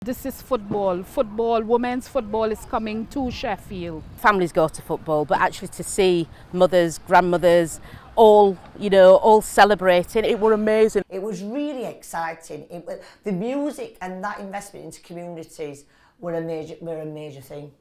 This is football. Women's football is coming to Sheffield. Families go to football, but actually to see mothers, grandmothers, all celebrating, it were amazing. It was really exciting. The music and that investment into communities were a major thing.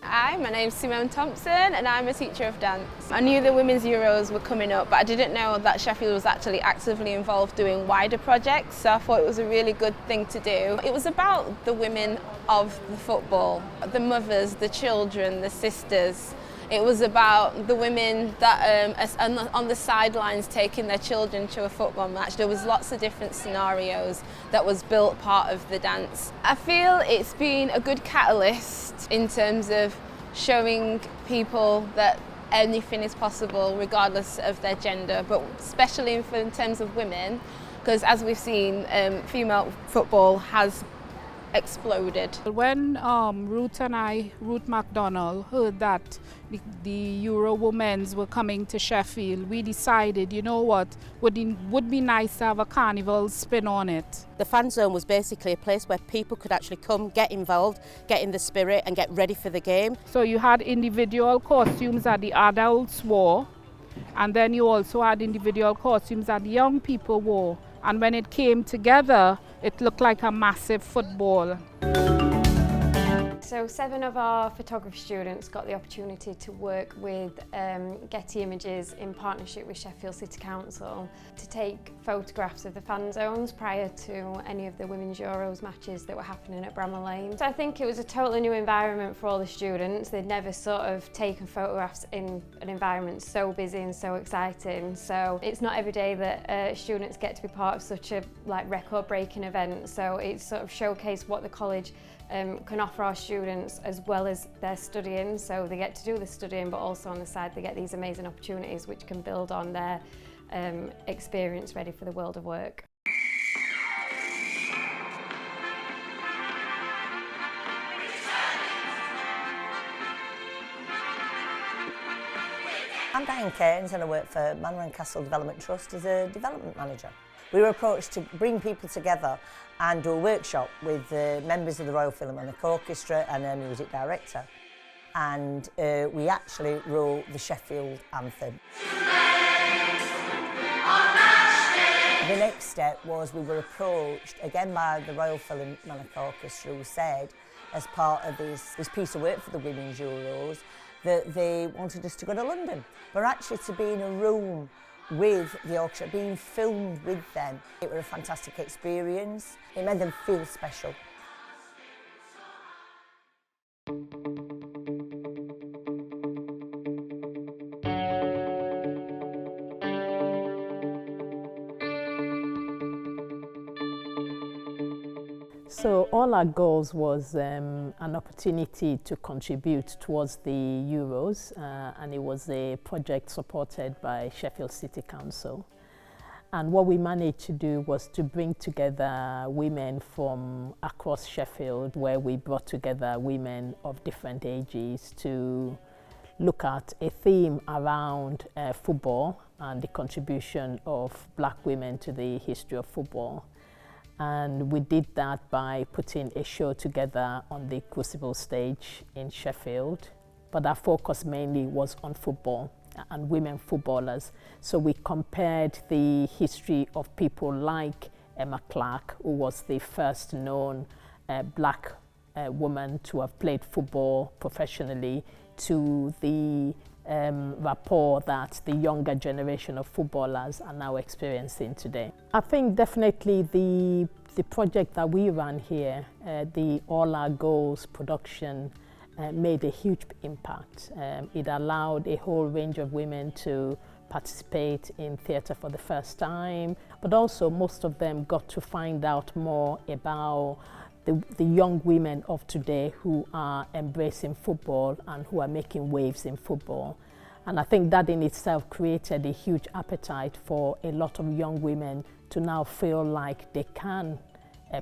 Hi, my name's Simone Thompson and I'm a teacher of dance. I knew the Women's Euros were coming up, but I didn't know that Sheffield was actually actively involved doing wider projects, so I thought it was a really good thing to do. It was about the women of the football, the mothers, the children, the sisters. It was about the women that on the sidelines taking their children to a football match. There was lots of different scenarios that was built part of the dance. I feel it's been a good catalyst in terms of showing people that anything is possible regardless of their gender, but especially in terms of women, because as we've seen, female football has exploded. When Ruth MacDonald, heard that the Euro Women's were coming to Sheffield, we decided, you know what, would be nice to have a carnival spin on it. The fan zone was basically a place where people could actually come, get involved, get in the spirit and get ready for the game. So you had individual costumes that the adults wore, and then you also had individual costumes that the young people wore. And when it came together, it looked like a massive football. So 7 of our photography students got the opportunity to work with Getty Images in partnership with Sheffield City Council to take photographs of the fan zones prior to any of the Women's Euros matches that were happening at Bramall Lane. So I think it was a totally new environment for all the students. They'd never sort of taken photographs in an environment so busy and so exciting. So it's not every day that students get to be part of such a record-breaking event. So it's sort of showcased what the college can offer our students as well as their studying. So they get to do the studying, but also on the side they get these amazing opportunities which can build on their experience ready for the world of work. I'm Diane Cairns and I work for Manor and Castle Development Trust as a development manager. We were approached to bring people together and do a workshop with members of the Royal Philharmonic Orchestra and their music director. And we actually wrote the Sheffield anthem. The next step was we were approached again by the Royal Philharmonic Orchestra, who said, as part of this piece of work for the Women's Euros, that they wanted us to go to London, but actually to be in a room with the orchestra, being filmed with them. It was a fantastic experience. It made them feel special. So all our goals was an opportunity to contribute towards the Euros, and it was a project supported by Sheffield City Council. And what we managed to do was to bring together women from across Sheffield, where we brought together women of different ages to look at a theme around football and the contribution of Black women to the history of football. And we did that by putting a show together on the Crucible stage in Sheffield. But our focus mainly was on football and women footballers. So we compared the history of people like Emma Clark, who was the first known Black woman to have played football professionally, to the rapport that the younger generation of footballers are now experiencing today. I think definitely the project that we ran here, the All Our Goals production, made a huge impact. It allowed a whole range of women to participate in theatre for the first time, but also most of them got to find out more about the young women of today who are embracing football and who are making waves in football. And I think that in itself created a huge appetite for a lot of young women to now feel like they can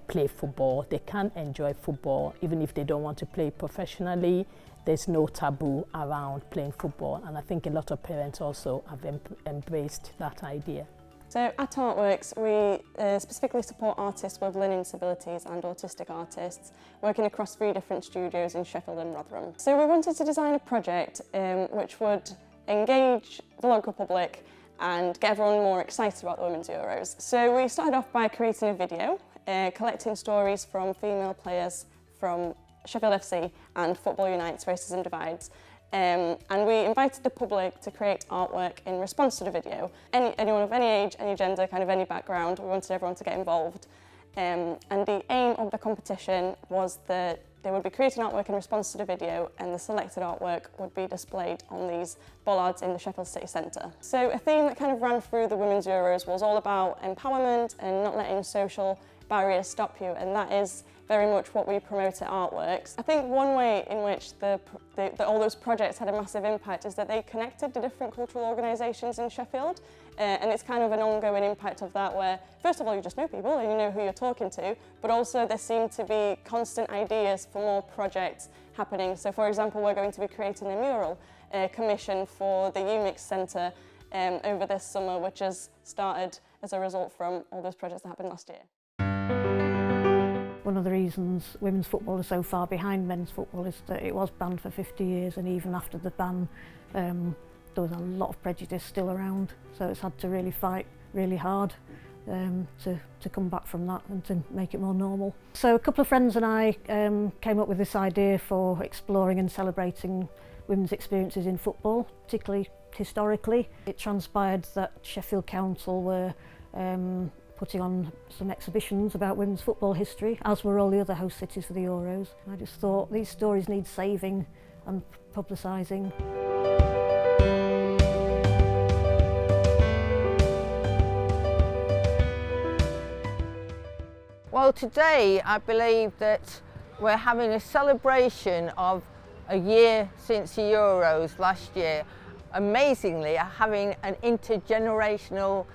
play football, they can enjoy football, even if they don't want to play professionally. There's no taboo around playing football, and I think a lot of parents also have embraced that idea. So at Artworks, we specifically support artists with learning disabilities and autistic artists, working across 3 different studios in Sheffield and Rotherham. So we wanted to design a project which would engage the local public and get everyone more excited about the Women's Euros. So we started off by creating a video, collecting stories from female players from Sheffield FC and Football Unite's Racism Divides. And we invited the public to create artwork in response to the video. Anyone of any age, any gender, kind of any background, we wanted everyone to get involved. And the aim of the competition was that they would be creating artwork in response to the video, and the selected artwork would be displayed on these bollards in the Sheffield City Centre. So a theme that kind of ran through the Women's Euros was all about empowerment and not letting social barriers stop you, and that is very much what we promote at Artworks. I think one way in which all those projects had a massive impact is that they connected to different cultural organisations in Sheffield, and it's kind of an ongoing impact of that where, first of all, you just know people and you know who you're talking to, but also there seem to be constant ideas for more projects happening. So for example, we're going to be creating a mural commission for the UMix Centre over this summer, which has started as a result from all those projects that happened last year. One of the reasons women's football is so far behind men's football is that it was banned for 50 years, and even after the ban there was a lot of prejudice still around, so it's had to really fight really hard to come back from that and to make it more normal. So a couple of friends and I came up with this idea for exploring and celebrating women's experiences in football, particularly historically. It transpired that Sheffield Council were putting on some exhibitions about women's football history, as were all the other host cities for the Euros. I just thought these stories need saving and publicising. Well, today I believe that we're having a celebration of a year since the Euros last year. Amazingly, having an intergenerational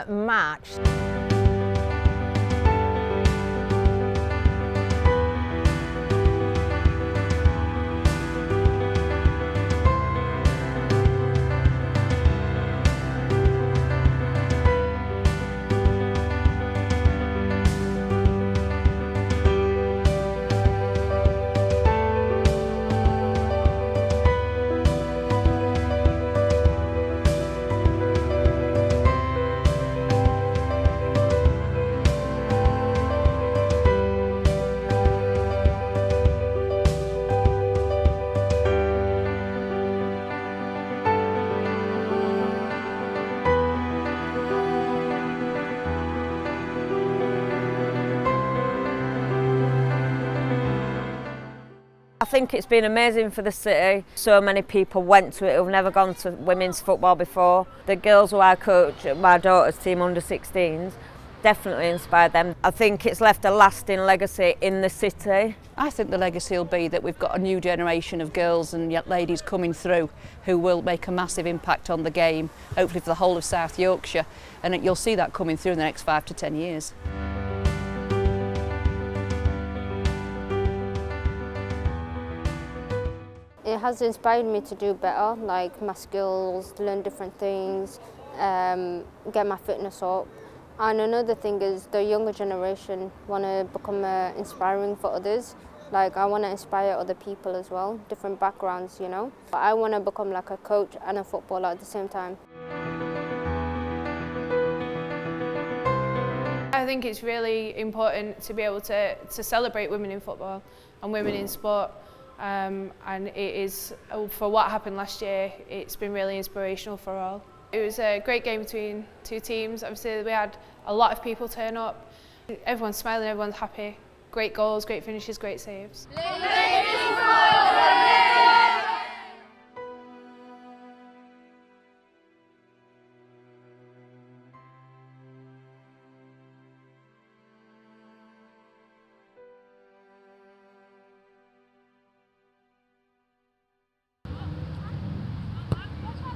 match. I think it's been amazing for the city. So many people went to it who've never gone to women's football before. The girls who I coach at my daughter's team under 16s definitely inspired them. I think it's left a lasting legacy in the city. I think the legacy will be that we've got a new generation of girls and young ladies coming through who will make a massive impact on the game, hopefully for the whole of South Yorkshire, and you'll see that coming through in the next 5 to 10 years. It has inspired me to do better, like my skills, learn different things, get my fitness up. And another thing is the younger generation want to become inspiring for others. Like I want to inspire other people as well, different backgrounds, you know. But I want to become like a coach and a footballer at the same time. I think it's really important to be able to celebrate women in football and women in sport. And it is, for what happened last year, it's been really inspirational for all. It was a great game between two teams. Obviously we had a lot of people turn up. Everyone's smiling, everyone's happy. Great goals, great finishes, great saves.